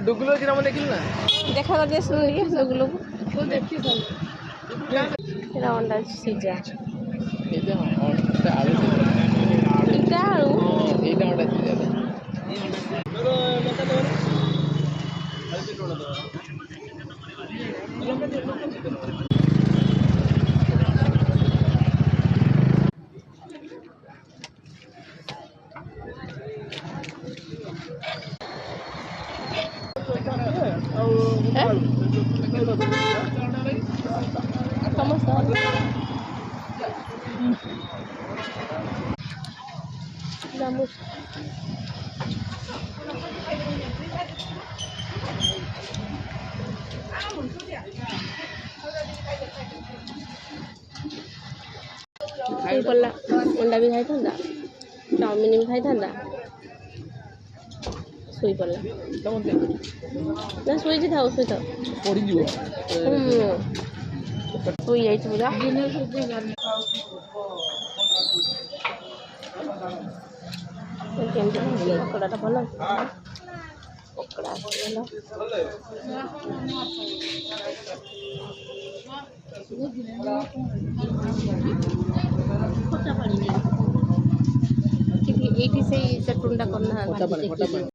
ডুগুলো কিরকম দেখিল না দেখা যাচ্ছে শুনি ডুগুলো এটা অন্ডা সিজা এটা আলু এটা আলু এইটা অন্ডা সিজা Vamos. पल्ला अंडा भी खाई था चाउमिन भी खाई था शुई पड़ा ना शुई था शुई था शुई जाइए पूरा पकड़ाटा भल पकड़ा ये से चटुंडा करना